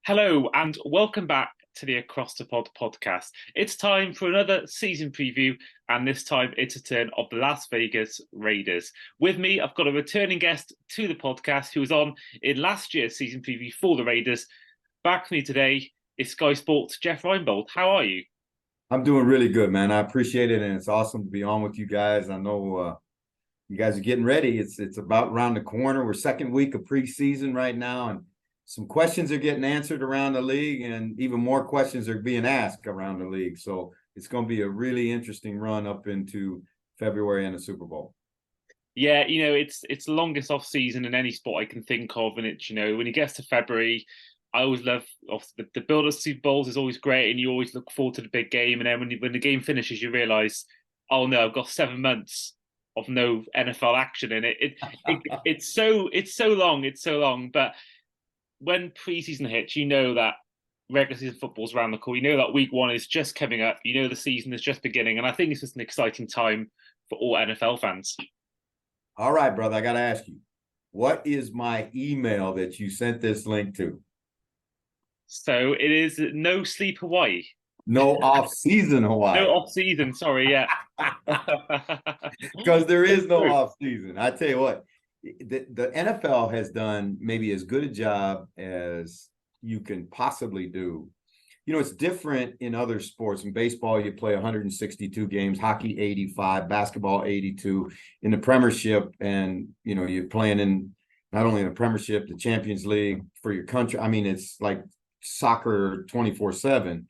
Hello, and welcome back to the Across the Pod podcast. It's time for another season preview, and this time it's a turn of the Las Vegas Raiders. With me, I've got a returning guest to the podcast who was on in last year's season preview for the Raiders. Back with me today is Sky Sports Jeff Reinebold. How are you? I'm doing really good, man. I appreciate it, and it's awesome to be on with you guys. I know you guys are getting ready. It's about around the corner. We're second week of preseason right now, and some questions are getting answered around the league, and even more questions are being asked around the league. So it's going to be a really interesting run up into February and the Super Bowl. Yeah, it's the longest off season in any sport I can think of, and it's when it gets to February, I always love the build of Super Bowls is always great, and you always look forward to the big game. And then when the game finishes, you realize, oh no, I've got 7 months of no NFL action in it. It's so long. But when preseason hits, you know that regular season football's around the corner. You know that week one is just coming up. You know the season is just beginning, and I think it's just an exciting time for all NFL fans. All right, brother, I got to ask you, what is my email that you sent this link to? So it is no sleep Hawaii. No off-season No Hawaii. off season, sorry, yeah. Because there is It's no true. off season. I tell you what, the NFL has done maybe as good a job as you can possibly do. It's different in other sports. In baseball, you play 162 games, hockey 85, basketball 82, in the Premiership, and you're playing in not only the Premiership, the Champions League for your country. I mean, it's like soccer 24/7.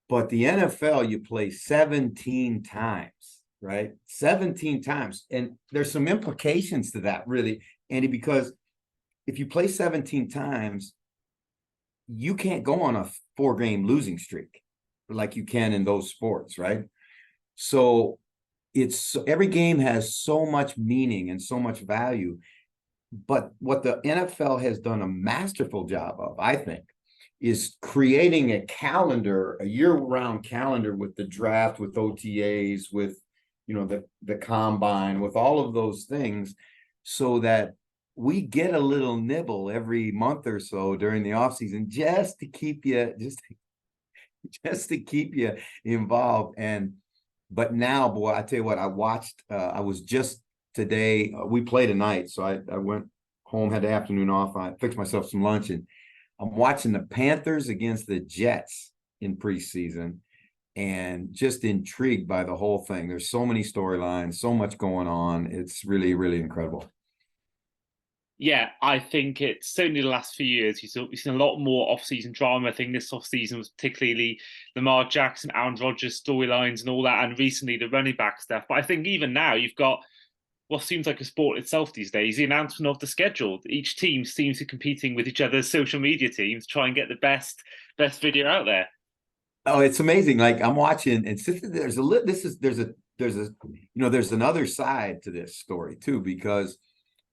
But the NFL, you play 17 times, right? 17 times. And there's some implications to that, really, Andy, because if you play 17 times, you can't go on a 4-game losing streak like you can in those sports, right? So it's every game has so much meaning and so much value. But what the NFL has done a masterful job of, I think, is creating a calendar, a year-round calendar with the draft, with OTAs, with the combine, with all of those things, so that we get a little nibble every month or so during the offseason just to keep you just to keep you involved. But now, boy, I tell you what, I was just today, we play tonight, so I went home, had the afternoon off. I fixed myself some lunch, and I'm watching the Panthers against the Jets in preseason and just intrigued by the whole thing. There's so many storylines, so much going on. It's really, really incredible. Yeah, I think it's certainly the last few years. You've seen a lot more off-season drama. I think this off-season was particularly Lamar Jackson, Aaron Rodgers storylines and all that, and recently the running back stuff. But I think even now you've got what seems like a sport itself these days, the announcement of the schedule. Each team seems to be competing with each other's social media teams, to try and get the best video out there. Oh, it's amazing. Like I'm watching, and there's another side to this story too, because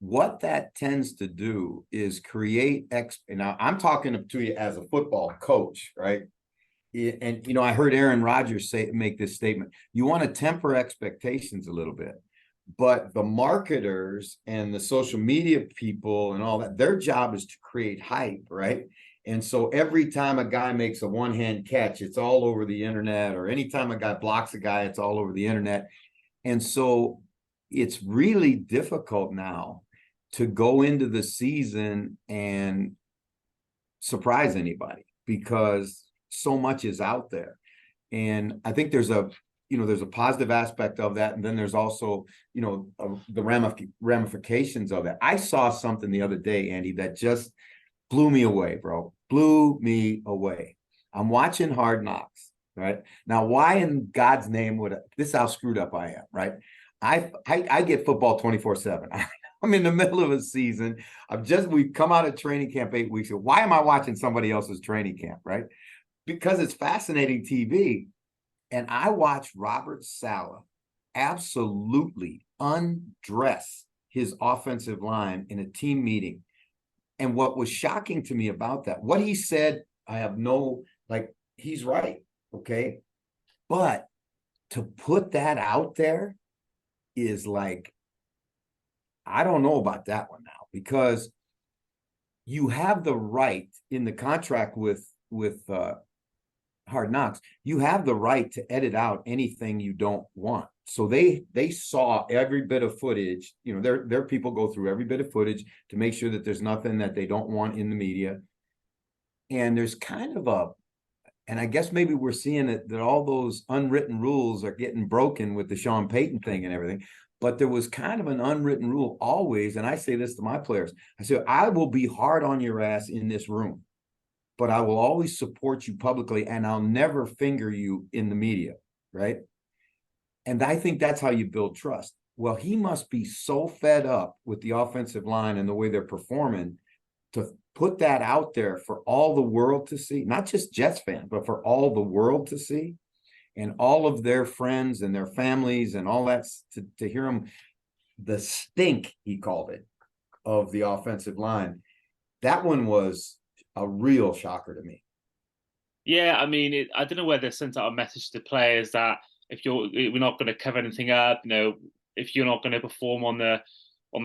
what that tends to do is create now I'm talking to you as a football coach, right? And I heard Aaron Rodgers make this statement. You want to temper expectations a little bit, but the marketers and the social media people and all that, their job is to create hype, right? And so every time a guy makes a one-hand catch, it's all over the internet, or anytime a guy blocks a guy, it's all over the internet. And so it's really difficult now to go into the season and surprise anybody because so much is out there. And I think there's a positive aspect of that. And then there's also, the ramifications of that. I saw something the other day, Andy, that just blew me away, bro. Blew me away. I'm watching Hard Knocks, right? Now, why in God's name this is how screwed up I am, right? I get football 24/7. I'm in the middle of a season. We've come out of training camp 8 weeks ago. Why am I watching somebody else's training camp, right? Because it's fascinating TV. And I watched Robert Saleh absolutely undress his offensive line in a team meeting. And what was shocking to me about that, what he said, he's right, okay? But to put that out there is like, I don't know about that one now, because you have the right in the contract with Hard Knocks. You have the right to edit out anything you don't want. So they saw every bit of footage. You know, their people go through every bit of footage to make sure that there's nothing that they don't want in the media. And there's kind of a, and I guess maybe we're seeing it that all those unwritten rules are getting broken with the Sean Payton thing and everything. But there was kind of an unwritten rule always, and I say this to my players. I say, I will be hard on your ass in this room, but I will always support you publicly, and I'll never finger you in the media, right? And I think that's how you build trust. Well, he must be so fed up with the offensive line and the way they're performing to put that out there for all the world to see, not just Jets fans, but for all the world to see, and all of their friends and their families and all that, to hear him, the stink, he called it, of the offensive line. That one was a real shocker to me. Yeah, I mean, I don't know whether they sent out a message to players that if we're not going to cover anything up, if you're not going to perform on the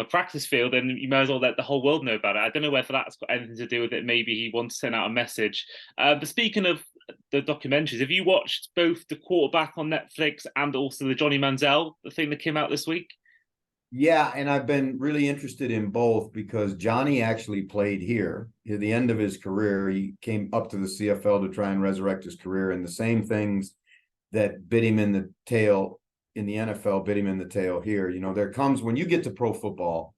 practice field, then you might as well let the whole world know about it. I don't know whether that's got anything to do with it. Maybe he wants to send out a message. But speaking of the documentaries, have you watched both The Quarterback on Netflix and also the Johnny Manziel, the thing that came out this week? Yeah, and I've been really interested in both because Johnny actually played here. At the end of his career, he came up to the CFL to try and resurrect his career, and the same things that bit him in the tail in the NFL bit him in the tail here. You know, there comes when you get to pro football,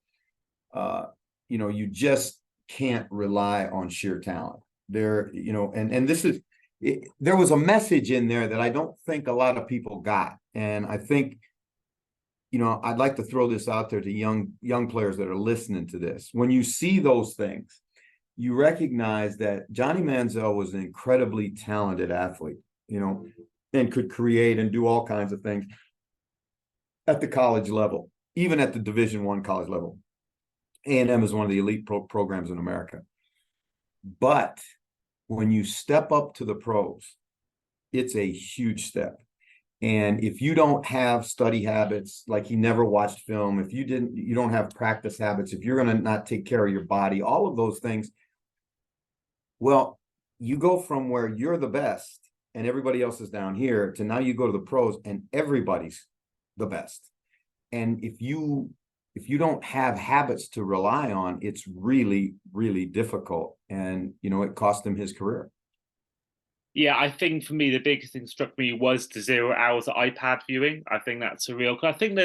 you just can't rely on sheer talent. And this is there was a message in there that I don't think a lot of people got, and I think I'd like to throw this out there to young players that are listening to this. When you see those things, you recognize that Johnny Manziel was an incredibly talented athlete, and could create and do all kinds of things at the college level, even at the Division I college level. A&M is one of the elite programs in America. But when you step up to the pros, it's a huge step. And if you don't have study habits, like he never watched film, if you don't have practice habits, if you're going to not take care of your body, all of those things, well, you go from where you're the best and everybody else is down here to now you go to the pros and everybody's the best. And if you don't have habits to rely on, it's really, really difficult. And, it cost him his career. Yeah, I think for me, the biggest thing struck me was the 0 hours of iPad viewing. I think that's surreal. Because I think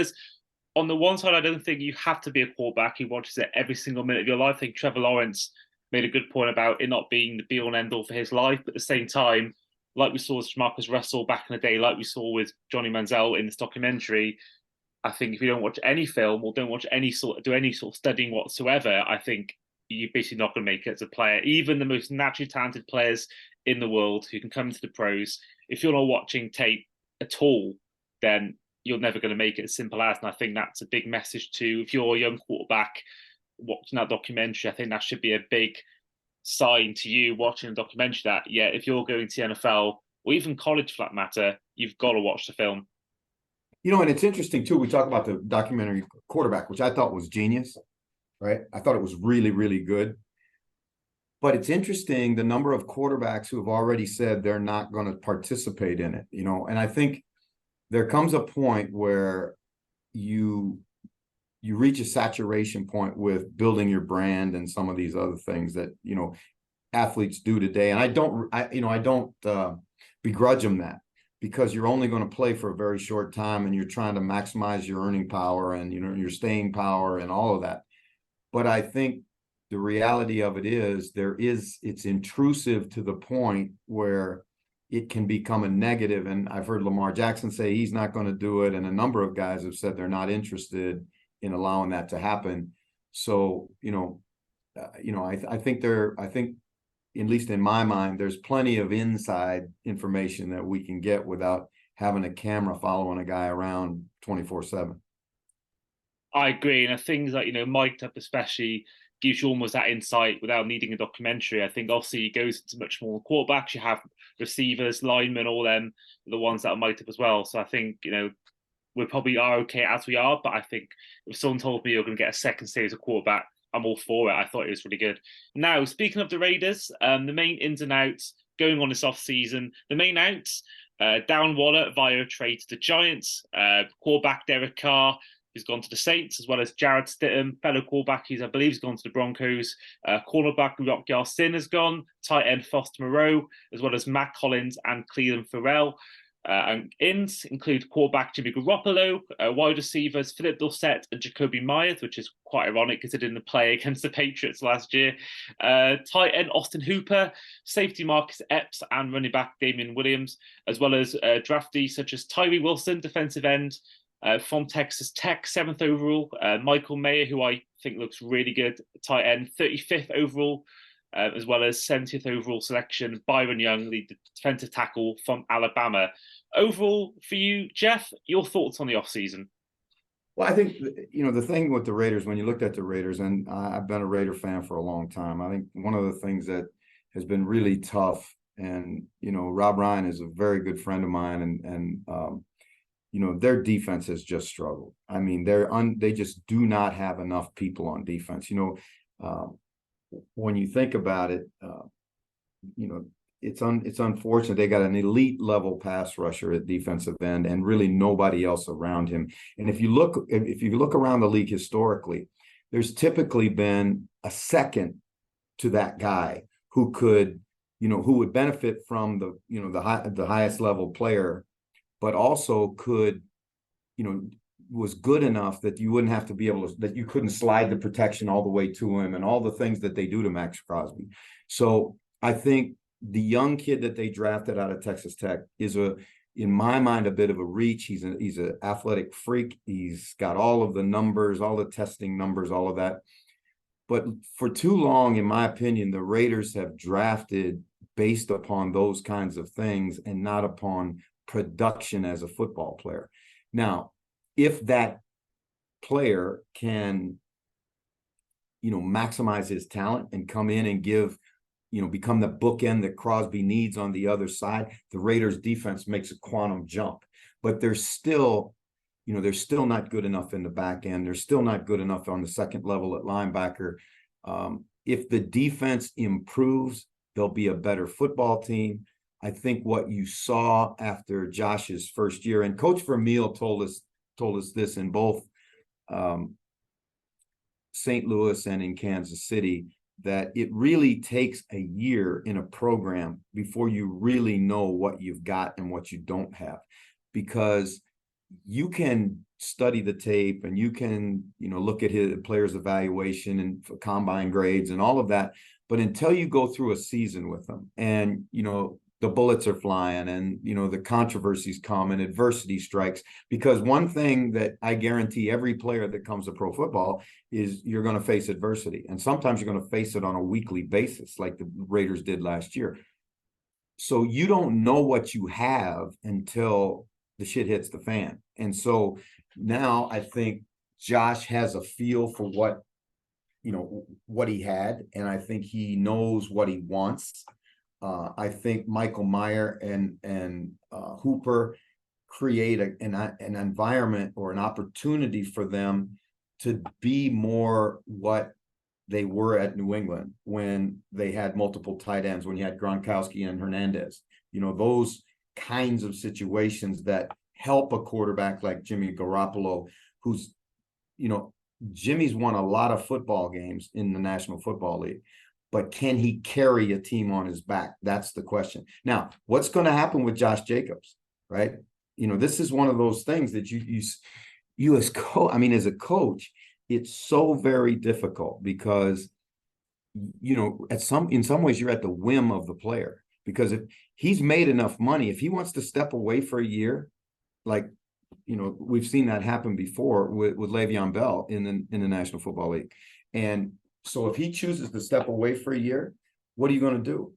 on the one side, I don't think you have to be a quarterback who watches it every single minute of your life. I think Trevor Lawrence made a good point about it not being the be all and end all for his life. But at the same time, like we saw with Marcus Russell back in the day, like we saw with Johnny Manziel in this documentary, I think if you don't watch any film or don't watch do any sort of studying whatsoever, I think you're basically not going to make it as a player. Even the most naturally talented players in the world who can come to the pros, if you're not watching tape at all, then you're never going to make it as simple as. And I think that's a big message to if you're a young quarterback watching that documentary. I think that should be a big sign to you watching a documentary that, yeah, if you're going to the NFL or even college for that matter, you've got to watch the film. And it's interesting too. We talk about the documentary Quarterback, which I thought was genius, right? I thought it was really, really good. But it's interesting the number of quarterbacks who have already said they're not going to participate in it, and I think there comes a point where you reach a saturation point with building your brand and some of these other things that, athletes do today. And I don't begrudge them that, because you're only going to play for a very short time and you're trying to maximize your earning power and, your staying power and all of that. But I think the reality of it is it's intrusive to the point where it can become a negative. And I've heard Lamar Jackson say he's not going to do it. And a number of guys have said they're not interested in allowing that to happen. So, I think at least in my mind, there's plenty of inside information that we can get without having a camera following a guy around 24/7. I agree. And things like, mic'd up especially gives you almost that insight without needing a documentary. I think obviously it goes into much more quarterbacks. You have receivers, linemen, all them, the ones that are mic'd up as well. So I think, we probably are okay as we are. But I think if someone told me you're going to get a second series of quarterback, I'm all for it. I thought it was really good. Now, speaking of the Raiders, the main ins and outs going on this off season, the main outs, Darren Waller via a trade to the Giants, quarterback Derek Carr, who's gone to the Saints, as well as Jared Stidham, fellow quarterback, who's I believe has gone to the Broncos. Cornerback Rock Sin has gone. Tight end Foster Moreau, as well as Matt Collins and Cleveland Farrell. And ins include quarterback Jimmy Garoppolo, wide receivers Philip Dorsett and Jacoby Myers, which is quite ironic because they didn't play against the Patriots last year. Tight end Austin Hooper, safety Marcus Epps, and running back Damian Williams, as well as draftees such as Tyree Wilson, defensive end from Texas Tech, 7th overall. Michael Mayer, who I think looks really good, tight end, 35th overall. As well as 70th overall selection, Byron Young, the defensive tackle from Alabama. Overall, for you, Jeff, your thoughts on the offseason? Well, I think, the thing with the Raiders, when you looked at the Raiders, and I've been a Raider fan for a long time, I think one of the things that has been really tough, and, Rob Ryan is a very good friend of mine, and their defense has just struggled. I mean, they just do not have enough people on defense. When you think about it, it's unfortunate. They got an elite level pass rusher at defensive end, and really nobody else around him. And if you look around the league historically, there's typically been a second to that guy who could, who would benefit from the highest level player, but also could, was good enough that you wouldn't have to be able to, that you couldn't slide the protection all the way to him, and all the things that they do to Max Crosby. So I think the young kid that they drafted out of Texas Tech is in my mind, a bit of a reach. He's an athletic freak. He's got all of the numbers, all the testing numbers, all of that. But for too long, in my opinion, the Raiders have drafted based upon those kinds of things and not upon production as a football player. Now, if that player can, maximize his talent and come in and give, become the bookend that Crosby needs on the other side, the Raiders defense makes a quantum jump. But they're still not good enough in the back end. They're still not good enough on the second level at linebacker. If the defense improves, they'll be a better football team. I think what you saw after Josh's first year, and Coach Vermeil told us this in both St. Louis and in Kansas City, that it really takes a year in a program before you really know what you've got and what you don't have, because you can study the tape and you can, look at his players' evaluation and combine grades and all of that. But until you go through a season with them and, the bullets are flying and, the controversies come and adversity strikes, because one thing that I guarantee every player that comes to pro football is you're going to face adversity. And sometimes you're going to face it on a weekly basis, like the Raiders did last year. So you don't know what you have until the shit hits the fan. And so now I think Josh has a feel for what he had. And I think he knows what he wants. I think Michael Mayer and Hooper create an environment or an opportunity for them to be more what they were at New England when they had multiple tight ends, when you had Gronkowski and Hernandez. Those kinds of situations that help a quarterback like Jimmy Garoppolo, who's, Jimmy's won a lot of football games in the National Football League. But can he carry a team on his back? That's the question. Now, what's going to happen with Josh Jacobs, right? This is one of those things that you as a coach, it's so very difficult because, in some ways you're at the whim of the player, because if he's made enough money, if he wants to step away for a year, like, we've seen that happen before with Le'Veon Bell in the National Football League. And so if he chooses to step away for a year, what are you going to do?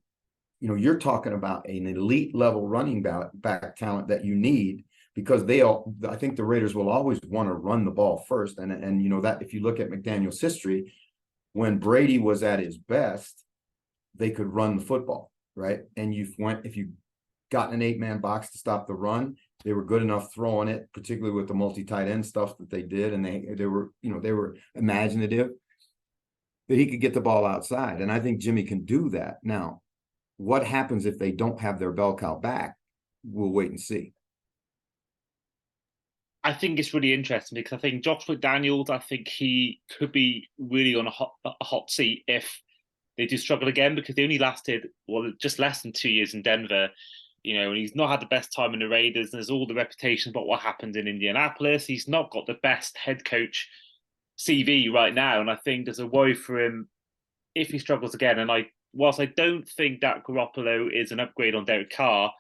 You're talking about an elite level running back talent that you need, because I think the Raiders will always want to run the ball first. And that if you look at McDaniel's history, when Brady was at his best, they could run the football, right? And if you got an 8-man box to stop the run, they were good enough throwing it, particularly with the multi-tight end stuff that they did. And they were imaginative. that he could get the ball outside. And I think Jimmy can do that. Now, what happens if they don't have their bell cow back? We'll wait and see. I think it's really interesting because I think Josh McDaniels, I think he could be really on a hot seat if they do struggle again, because they only lasted, well, just less than 2 years in Denver. And he's not had the best time in the Raiders. There's all the reputation about what happened in Indianapolis. He's not got the best head coach CV right now. And I think there's a worry for him if he struggles again. And whilst I don't think that Garoppolo is an upgrade on Derek Carr,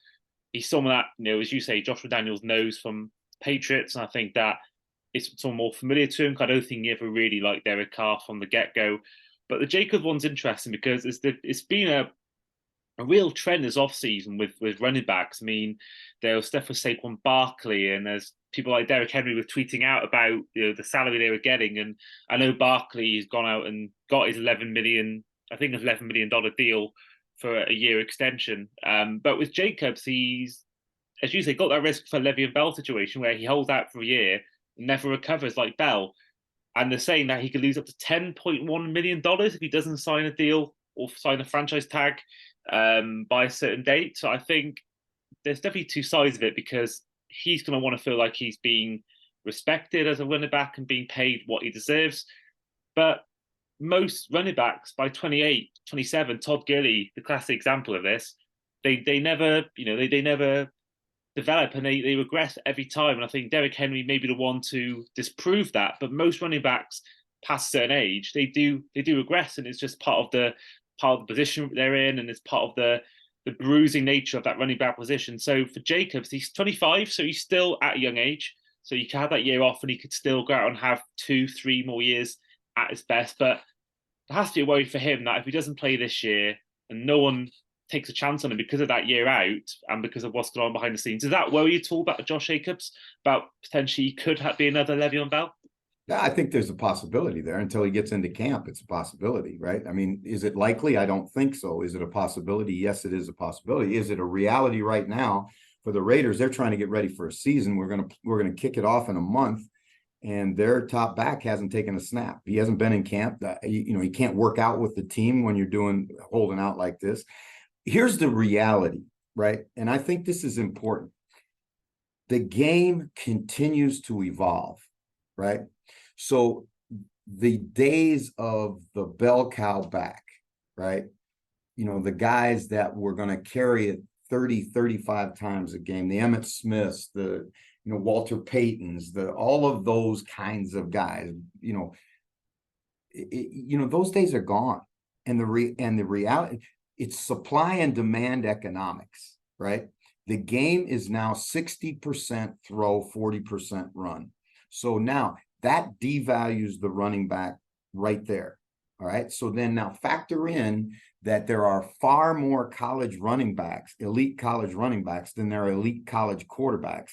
he's someone that, as you say, Josh McDaniels knows from Patriots. And I think that it's someone more familiar to him. I don't think he ever really liked Derek Carr from the get-go. But the Jacobs one's interesting because it's been a real trend this offseason with running backs. I mean, there was stuff with Saquon Barkley, and there's people like Derek Henry were tweeting out about the salary they were getting. And I know Barkley's gone out and got his $11 million deal for a year extension. But with Jacobs, he's, as you say, got that risk for Le'Veon Bell situation where he holds out for a year and never recovers like Bell. And they're saying that he could lose up to $10.1 million if he doesn't sign a deal or sign a franchise tag by a certain date. So I think there's definitely two sides of it, because he's going to want to feel like he's being respected as a running back and being paid what he deserves. But most running backs by 28, 27, Todd Gurley, the classic example of this, they never, they never develop, and they regress every time. And I think Derek Henry may be the one to disprove that. But most running backs past a certain age, they do regress, and it's just part of the position they're in, and it's part of the bruising nature of that running back position. So for Jacobs, he's 25, so he's still at a young age. So you can have that year off, and he could still go out and have 2-3 more years at his best. But there has to be a worry for him that if he doesn't play this year and no one takes a chance on him because of that year out and because of what's going on behind the scenes, does that worry you at all about Josh Jacobs, about potentially he could be another Le'Veon Bell? Yeah, I think there's a possibility there until he gets into camp. It's a possibility, right? I mean, is it likely? I don't think so. Is it a possibility? Yes, it is a possibility. Is it a reality right now for the Raiders? They're trying to get ready for a season. We're gonna kick it off in a month, and their top back hasn't taken a snap. He hasn't been in camp. He can't work out with the team when you're holding out like this. Here's the reality, right? And I think this is important. The game continues to evolve, right? So the days of the bell cow back, right? The guys that were going to carry it 30, 35 times a game, the Emmitt Smiths, the Walter Paytons, all of those kinds of guys, those days are gone. And the reality, it's supply and demand economics, right? The game is now 60% throw, 40% run. So now that devalues the running back right there. All right. So then now factor in that there are far more college running backs, elite college running backs, than there are elite college quarterbacks.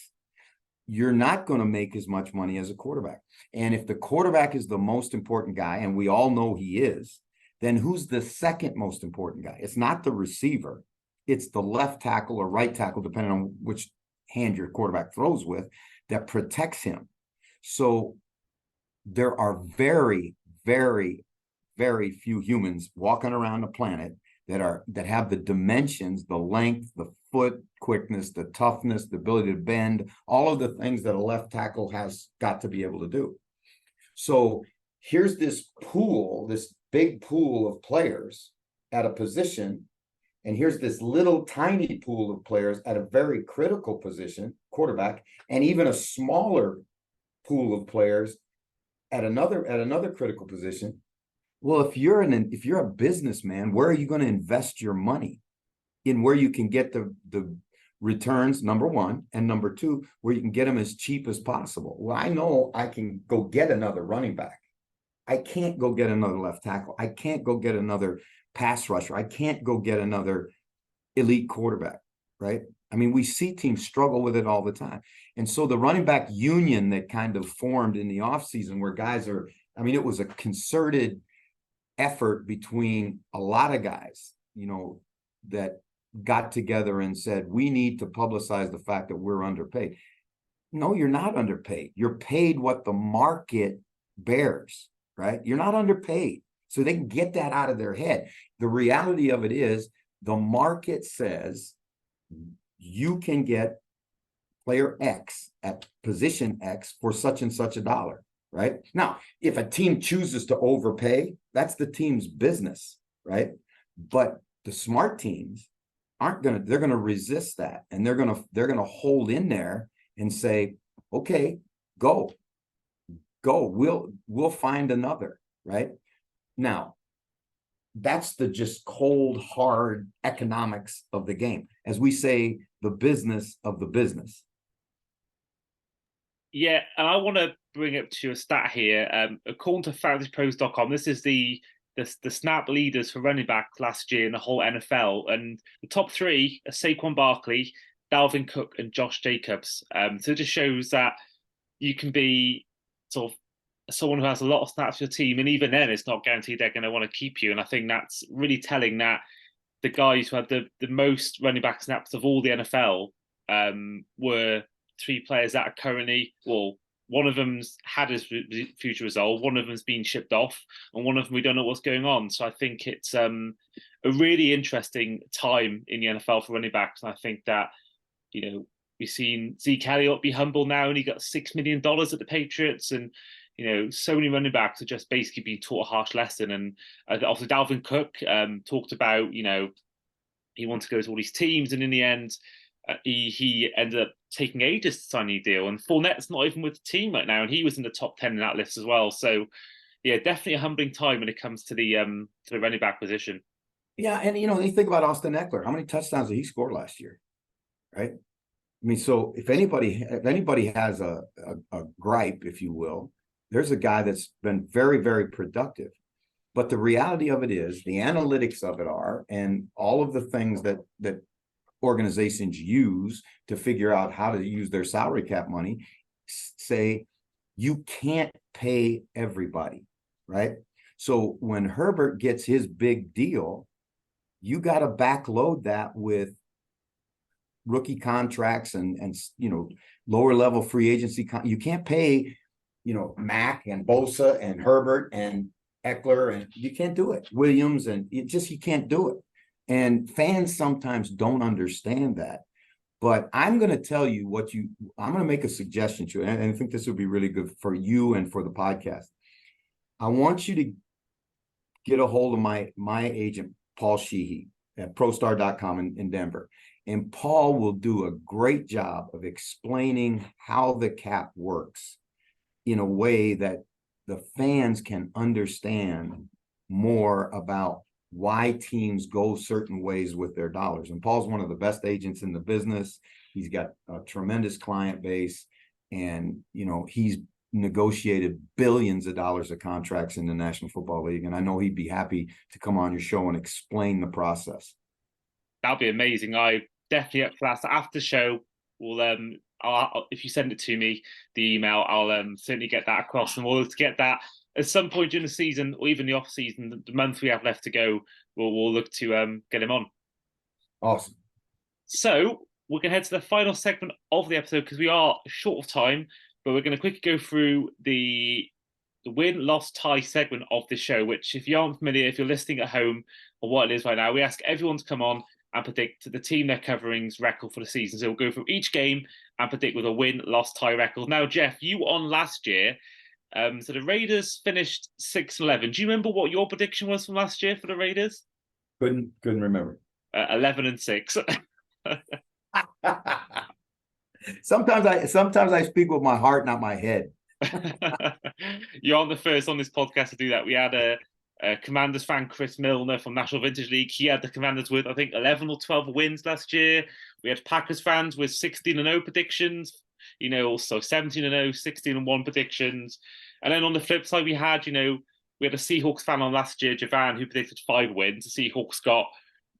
You're not going to make as much money as a quarterback. And if the quarterback is the most important guy, and we all know he is, then who's the second most important guy? It's not the receiver. It's the left tackle or right tackle, depending on which hand your quarterback throws with, that protects him. So there are very, very, very few humans walking around the planet that have the dimensions, the length, the foot quickness, the toughness, the ability to bend, all of the things that a left tackle has got to be able to do. So here's this pool, this big pool of players at a position, and here's this little tiny pool of players at a very critical position, quarterback, and even a smaller pool of players at another critical position. Well, if you're a businessman, where are you going to invest your money? In where you can get the returns, number one, and number two, where you can get them as cheap as possible. Well, I know I can go get another running back. I can't go get another left tackle. I can't go get another pass rusher. I can't go get another elite quarterback, right? I mean, we see teams struggle with it all the time. And so the running back union that kind of formed in the offseason, where guys it was a concerted effort between a lot of guys, that got together and said, we need to publicize the fact that we're underpaid. No, you're not underpaid. You're paid what the market bears, right? You're not underpaid. So they can get that out of their head. The reality of it is the market says you can get player X at position X for such and such a dollar, right? Now, if a team chooses to overpay, that's the team's business, right? But the smart teams they're gonna resist that, and they're gonna hold in there and say, okay, go, we'll find another, right? Now, that's the just cold, hard economics of the game. As we say, the business of the business. Yeah, and I want to bring up to a stat here. According to FantasyPros.com, this is the snap leaders for running back last year in the whole NFL, and the top three are Saquon Barkley, Dalvin Cook, and Josh Jacobs. So it just shows that you can be sort of someone who has a lot of snaps for your team, and even then, it's not guaranteed they're going to want to keep you. And I think that's really telling that the guys who had the most running back snaps of all the NFL were three players that are currently, well, one of them's had his future resolved, one of them's been shipped off, and one of them we don't know what's going on. So I think it's a really interesting time in the NFL for running backs. And I think that, we've seen Zeke Elliott be humble now, and he got $6 million at the Patriots. And, so many running backs are just basically being taught a harsh lesson. And also Dalvin Cook talked about, he wanted to go to all these teams, and in the end, he ended up taking ages to sign a deal. And Fournette's not even with the team right now, and he was in the top 10 in that list as well. So, yeah, definitely a humbling time when it comes to the running back position. Yeah, and you think about Austin Eckler. How many touchdowns did he score last year? Right? I mean, so if anybody has a gripe, if you will, there's a guy that's been very, very productive. But the reality of it is, the analytics of it are, and all of the things that organizations use to figure out how to use their salary cap money, say you can't pay everybody, right? So when Herbert gets his big deal, you got to backload that with rookie contracts and lower level free agency. You can't pay, Mack and Bosa and Herbert and Eckler, and you can't do it. Williams, and you can't do it. And fans sometimes don't understand that. But I'm going to tell you I'm going to make a suggestion to you, and I think this would be really good for you and for the podcast. I want you to get a hold of my agent, Paul Sheehy, at ProStar.com in Denver. And Paul will do a great job of explaining how the cap works in a way that the fans can understand more about why teams go certain ways with their dollars. And Paul's one of the best agents in the business. He's got a tremendous client base, and he's negotiated billions of dollars of contracts in the National Football League. And I know he'd be happy to come on your show and explain the process. That'd be amazing. I definitely up for that. So after the show, we'll if you send it to me, the email, I'll certainly get that across, and we'll get that at some point during the season, or even the off season, the month we have left to go. We'll look to get him on. Awesome. So we're going to head to the final segment of the episode, because we are short of time, but we're going to quickly go through the win, loss, tie segment of the show, which, if you aren't familiar, if you're listening at home or what it is right now, we ask everyone to come on and predict the team they're covering's record for the season. So we'll go through each game and predict with a win, loss, tie record. Now, Jeff, you were on last year. So the Raiders finished 6-11. Do you remember what your prediction was from last year for the Raiders? Couldn't remember. 11-6. Sometimes I speak with my heart, not my head. You aren't the first on this podcast to do that. We had a Commanders fan, Chris Milner from National Vintage League. He had the Commanders with, I think, 11 or 12 wins last year. We had Packers fans with 16-0 predictions. Also 17-0, 16-1 predictions. And then on the flip side, we had a Seahawks fan on last year, Javan, who predicted 5 wins. The Seahawks got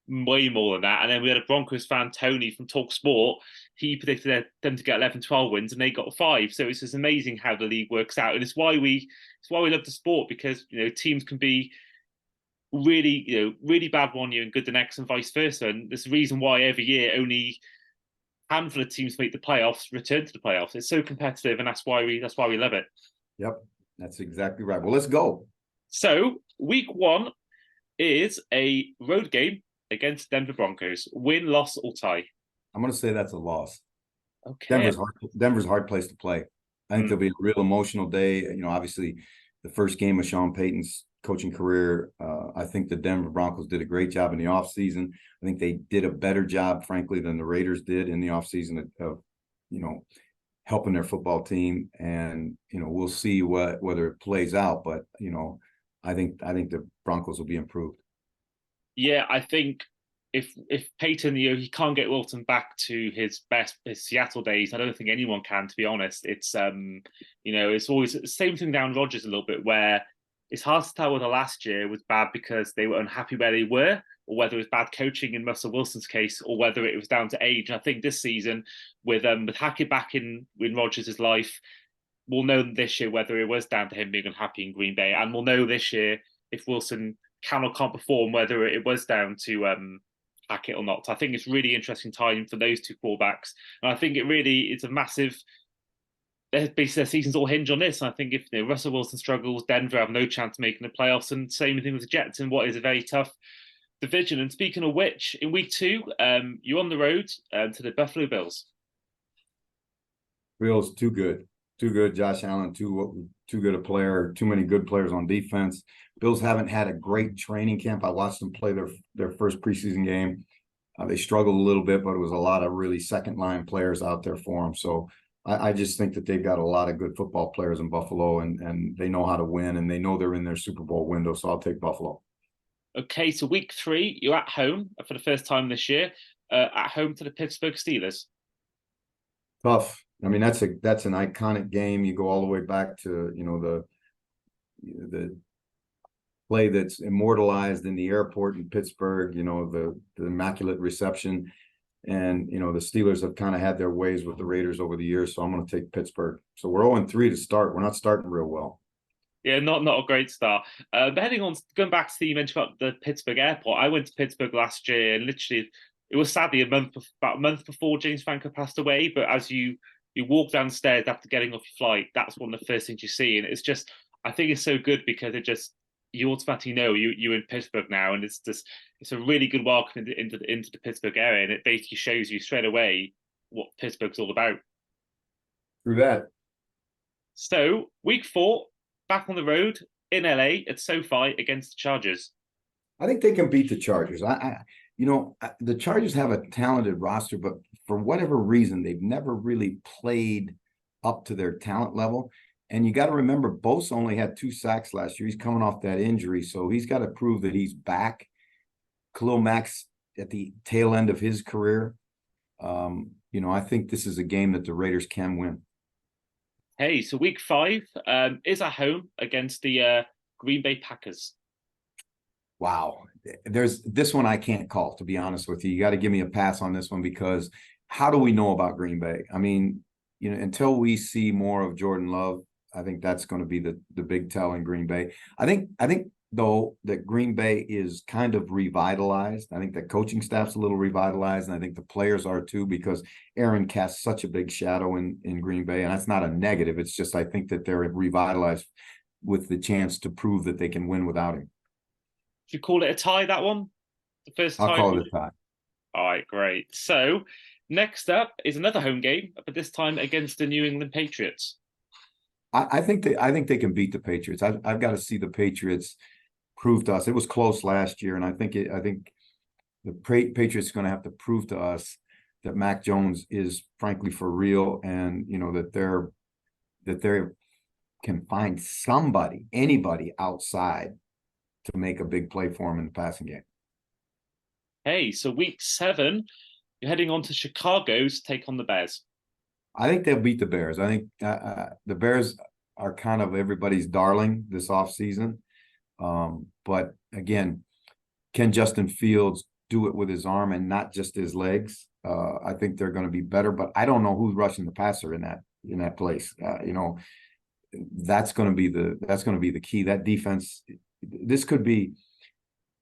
way more than that. And then we had a Broncos fan, Tony from Talk Sport. He predicted them to get 11-12 wins, and they got 5. So it's just amazing how the league works out. And it's why we love the sport, because teams can be really bad one year and good the next, and vice versa. And there's a reason why every year only handful of teams make the playoffs, return to the playoffs. It's so competitive, and that's why we love it. Yep, that's exactly right. Well, let's go. So week one is a road game against Denver Broncos. Win, loss, or tie. I'm going to say that's a loss. Okay. Denver's a hard place to play. I think there'll be a real emotional day. Obviously, the first game of Sean Payton's coaching career. I think the Denver Broncos did a great job in the offseason. I think they did a better job, frankly, than the Raiders did in the offseason of helping their football team. And we'll see whether it plays out. But I think the Broncos will be improved. Yeah, I think if Peyton, he can't get Wilton back to his Seattle days. I don't think anyone can, to be honest. It's always the same thing down Rodgers a little bit, where it's hard to tell whether last year was bad because they were unhappy where they were, or whether it was bad coaching in Russell Wilson's case, or whether it was down to age. And I think this season, with Hackett back in Rodgers' life, we'll know this year whether it was down to him being unhappy in Green Bay, and we'll know this year if Wilson can or can't perform, whether it was down to Hackett or not. So I think it's really interesting time for those two quarterbacks, and I think it really is a massive. Basically, their seasons all hinge on this. And I think if Russell Wilson struggles, Denver have no chance of making the playoffs, and same thing with the Jets in what is a very tough division. And speaking of which, in week two, you're on the road to the Buffalo Bills. Bills too good. Too good. Josh Allen, too good a player, too many good players on defense. Bills haven't had a great training camp. I watched them play their first preseason game. They struggled a little bit, but it was a lot of really second-line players out there for them. So I just think that they've got a lot of good football players in Buffalo, and they know how to win, and they know they're in their Super Bowl window. So I'll take Buffalo. Okay, so week three, you're at home for the first time this year, at home to the Pittsburgh Steelers. Tough. I mean, that's an iconic game. You go all the way back to the play that's immortalized in the airport in Pittsburgh. The immaculate reception, and the Steelers have kind of had their ways with the Raiders over the years. So I'm going to take Pittsburgh. So we're 0-3 to start. We're not starting real well. Yeah, not a great start. But going back to you mentioned about the Pittsburgh airport. I went to Pittsburgh last year, and literally, it was sadly about a month before James Franco passed away. But as you walk downstairs after getting off your flight, that's one of the first things you see, and it's just, I think it's so good because you automatically know you're in Pittsburgh now, and it's a really good welcome into the Pittsburgh area, and it basically shows you straight away what Pittsburgh's all about. Through that. So week four, back on the road in LA at SoFi against the Chargers. I think they can beat the Chargers. The Chargers have a talented roster, but for whatever reason, they've never really played up to their talent level. And you got to remember, Bosa only had 2 sacks last year. He's coming off that injury, so he's got to prove that he's back. Khalil Mack's at the tail end of his career. I think this is a game that the Raiders can win. Hey, so week five is at home against the Green Bay Packers. Wow. There's this one I can't call, to be honest with you. You got to give me a pass on this one, because how do we know about Green Bay? I mean, until we see more of Jordan Love, I think that's going to be the big tell in Green Bay. I think though that Green Bay is kind of revitalized. I think the coaching staff's a little revitalized, and I think the players are too, because Aaron casts such a big shadow in Green Bay, and that's not a negative. It's just I think that they're revitalized with the chance to prove that they can win without him. Should you call it a tie, that one? The first I'll tie? call it a tie. All right, great. So next up is another home game, but this time against the New England Patriots. I think they can beat the Patriots. I've got to see the Patriots prove to us. It was close last year, and I think the Patriots are going to have to prove to us that Mac Jones is frankly for real, and that they can find anybody outside to make a big play for him in the passing game. Hey, so week 7, you're heading on to Chicago to take on the Bears. I think they'll beat the Bears. I think the Bears are kind of everybody's darling this offseason. But again, can Justin Fields do it with his arm and not just his legs? I think they're going to be better, but I don't know who's rushing the passer in that place. That's going to be the key. That defense. This could be,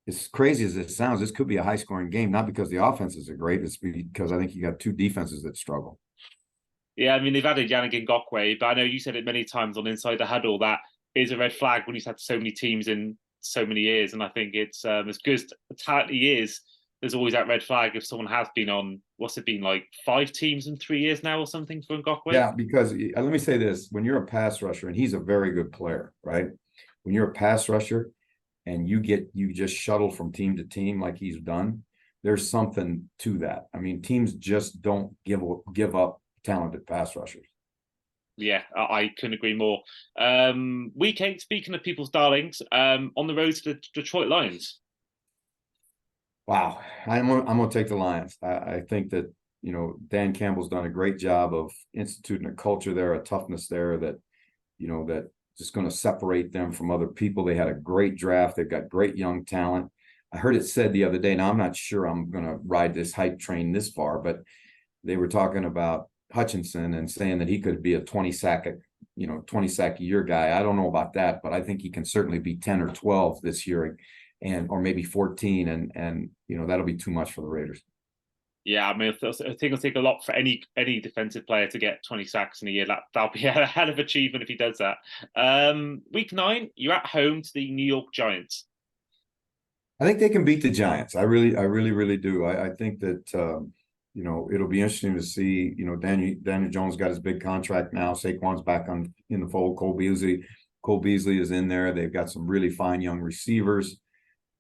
as crazy as it sounds, this could be a high-scoring game. Not because the offenses are great, it's because I think you got 2 defenses that struggle. Yeah, I mean, they've added Yannick Ngakoue, but I know you said it many times on Inside the Huddle that is a red flag when he's had so many teams in so many years. And I think it's as good as the talent he is, there's always that red flag if someone has been on, what's it been, like 5 teams in 3 years now or something for Ngakwe? Yeah, because let me say this: when you're a pass rusher, and he's a very good player, right? When you're a pass rusher and you just shuttle from team to team like he's done, there's something to that. I mean, teams just don't give up talented pass rushers. Yeah, I couldn't agree more. Week 8, speaking of people's darlings, on the road to the Detroit Lions. Wow, I'm gonna take the Lions. I think that Dan Campbell's done a great job of instituting a culture there, a toughness there that that just going to separate them from other people. They had a great draft. They've got great young talent. I heard it said the other day. Now I'm not sure I'm going to ride this hype train this far, but they were talking about Hutchinson and saying that he could be a 20 sack a year guy. I don't know about that, but I think he can certainly be 10 or 12 this year, or maybe 14, and that'll be too much for the Raiders. Yeah, I mean, I think it'll take a lot for any defensive player to get 20 sacks in a year. That'll be a hell of achievement if he does that. Week 9, you're at home to the New York Giants. I think they can beat the Giants. I really do. I think that it'll be interesting to see. Daniel Jones got his big contract now. Saquon's back in the fold. Cole Beasley is in there. They've got some really fine young receivers.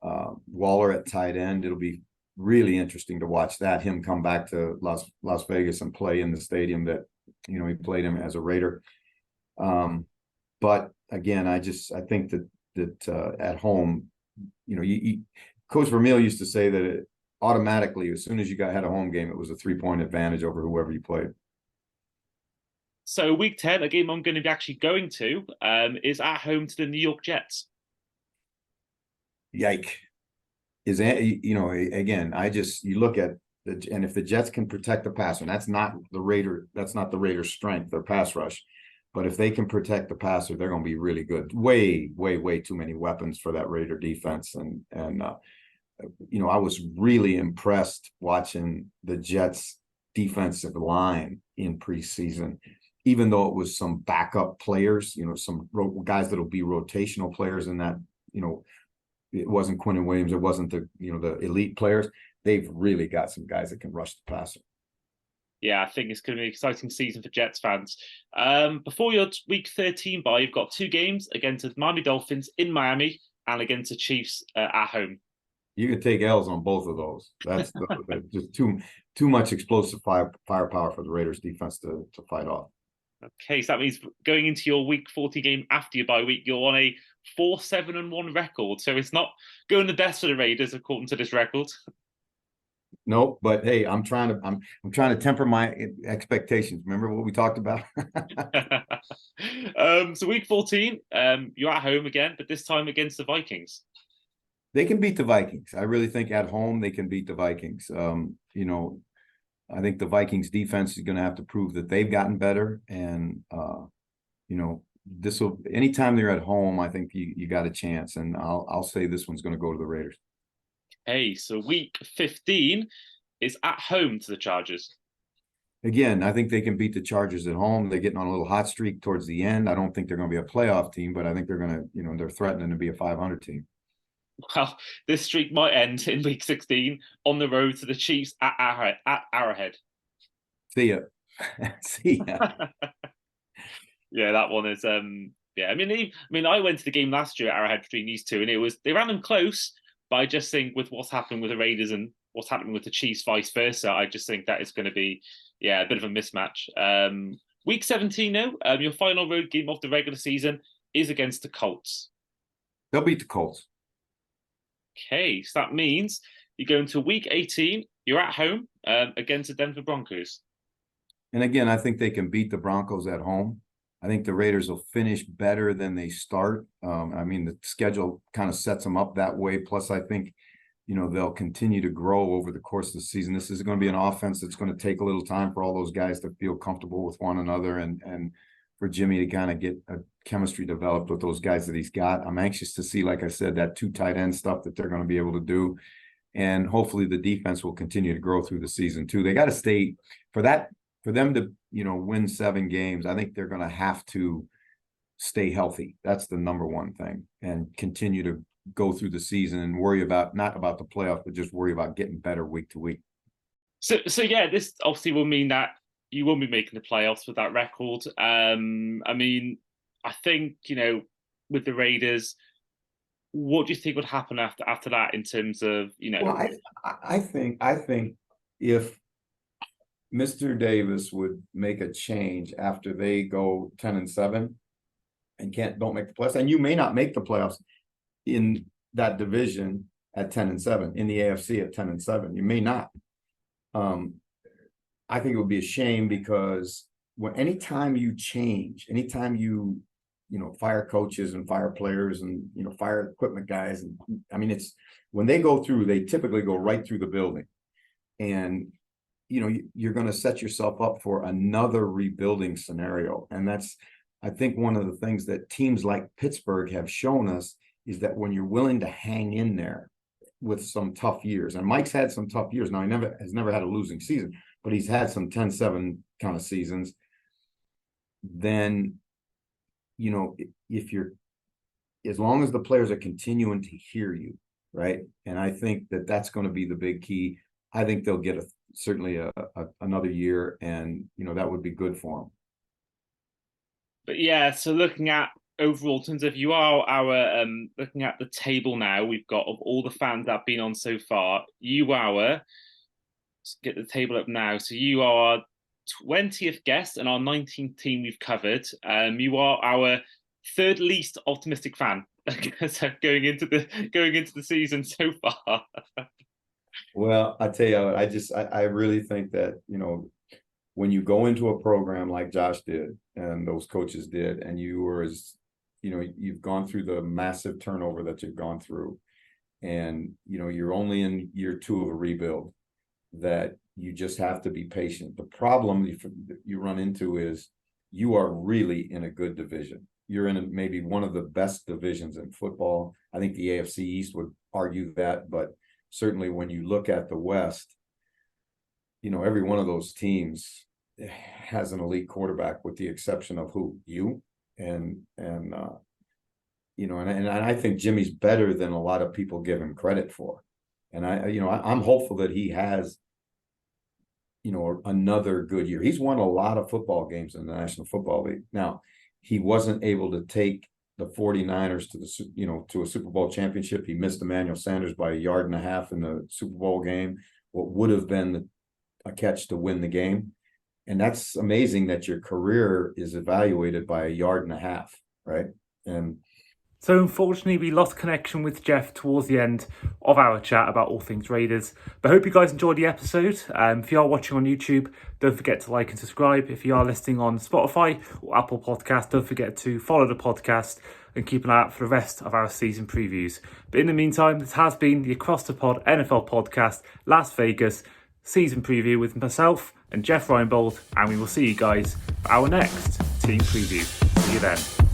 Waller at tight end. It'll be really interesting to watch him come back to Las Vegas and play in the stadium that he played him as a Raider. But again, I think that at home, Coach Vermeil used to say that it automatically, as soon as you had a home game, it was a 3-point advantage over whoever you played. So week 10, a game I'm going to be actually going to, is at home to the New York Jets. Yike. Again, you look at and if the Jets can protect the pass, and that's not the Raiders' strength, their pass rush. But if they can protect the passer, they're going to be really good. Way too many weapons for that Raider defense. And I was really impressed watching the Jets defensive line in preseason, even though it was some backup players, some guys that'll be rotational players in that, it wasn't Quinnen Williams. It wasn't the elite players. They've really got some guys that can rush the passer. Yeah, I think it's going to be an exciting season for Jets fans. Before your week 13 bye, you've got 2 games against the Miami Dolphins in Miami and against the Chiefs at home. You can take L's on both of those. That's just too much explosive firepower for the Raiders defense to fight off. Okay, so that means going into your week 40 game after your bye week, you're on a 4-7-1 record. So it's not going the best for the Raiders according to this record. Nope, but hey, I'm trying to temper my expectations. Remember what we talked about? So week 14, you're at home again, but this time against the Vikings. They can beat the Vikings. I really think at home they can beat the Vikings. I think the Vikings defense is going to have to prove that they've gotten better. And, anytime they're at home, I think you got a chance. And I'll say this one's going to go to the Raiders. Hey, so week 15 is at home to the Chargers. Again, I think they can beat the Chargers at home. They're getting on a little hot streak towards the end. I don't think they're going to be a playoff team, but I think they're going to, they're threatening to be a 500 team. Well, this streak might end in week 16 on the road to the Chiefs at Arrowhead. See ya. See ya. Yeah, that one is. Yeah, I mean, I went to the game last year at Arrowhead between these two, and they ran them close. But I just think with what's happened with the Raiders and what's happening with the Chiefs, vice versa, I just think that is going to be, a bit of a mismatch. Week 17, your final road game of the regular season is against the Colts. They'll beat the Colts. Okay, so that means you go into week 18, you're at home against the Denver Broncos. And again, I think they can beat the Broncos at home. I think the Raiders will finish better than they start. The schedule kind of sets them up that way. Plus, I think, they'll continue to grow over the course of the season. This is going to be an offense that's going to take a little time for all those guys to feel comfortable with one another and for Jimmy to kind of get a chemistry developed with those guys that he's got. I'm anxious to see, like I said, that 2 tight end stuff that they're going to be able to do. And hopefully the defense will continue to grow through the season too. They got to stay for them to, win 7 games. I think they're going to have to stay healthy. That's the number one thing, and continue to go through the season and worry about not about the playoff, but just worry about getting better week to week. So yeah, this obviously will mean that you won't be making the playoffs with that record. I mean, I think, with the Raiders, what do you think would happen after that in terms of, Well, I think if Mr. Davis would make a change after they go 10-7 and don't make the playoffs, and you may not make the playoffs in that division at 10-7, in the AFC at 10-7, you may not. I think it would be a shame, because anytime you change, anytime you fire coaches and fire players and fire equipment guys, and I mean, it's when they go through, they typically go right through the building, and you're going to set yourself up for another rebuilding scenario. And that's, I think, one of the things that teams like Pittsburgh have shown us, is that when you're willing to hang in there with some tough years, and Mike's had some tough years. Now, he has never had a losing season, but he's had some 10-7 kind of seasons. Then, if you're, as long as the players are continuing to hear you, right? And I think that's going to be the big key. I think they'll get certainly another year, and that would be good for them. But yeah, so looking at overall, in terms of, you are our looking at the table now, we've got, of all the fans that have been on so far, let's get the table up now. So you are 20th guest and our 19th team we've covered. You are our third least optimistic fan going into the season so far. Well, I tell you, I really think that, when you go into a program like Josh did and those coaches did, and you've gone through the massive turnover that you've gone through, and you're only in year 2 of a rebuild, that you just have to be patient. The problem you run into is you are really in a good division. You're in maybe one of the best divisions in football. I think the AFC East would argue that, but certainly when you look at the West, every one of those teams has an elite quarterback, with the exception of you. And I think Jimmy's better than a lot of people give him credit for. And I'm hopeful that he has, another good year. He's won a lot of football games in the National Football League. Now, he wasn't able to take the 49ers to a Super Bowl championship. He missed Emmanuel Sanders by 1.5 yards in the Super Bowl game, what would have been a catch to win the game. And that's amazing that your career is evaluated by 1.5 yards, right? And so unfortunately, we lost connection with Jeff towards the end of our chat about all things Raiders. But I hope you guys enjoyed the episode. If you are watching on YouTube, don't forget to like and subscribe. If you are listening on Spotify or Apple Podcasts, don't forget to follow the podcast and keep an eye out for the rest of our season previews. But in the meantime, this has been the Across the Pod NFL Podcast, Las Vegas season preview with myself and Jeff Reinebold, and we will see you guys for our next team preview. See you then.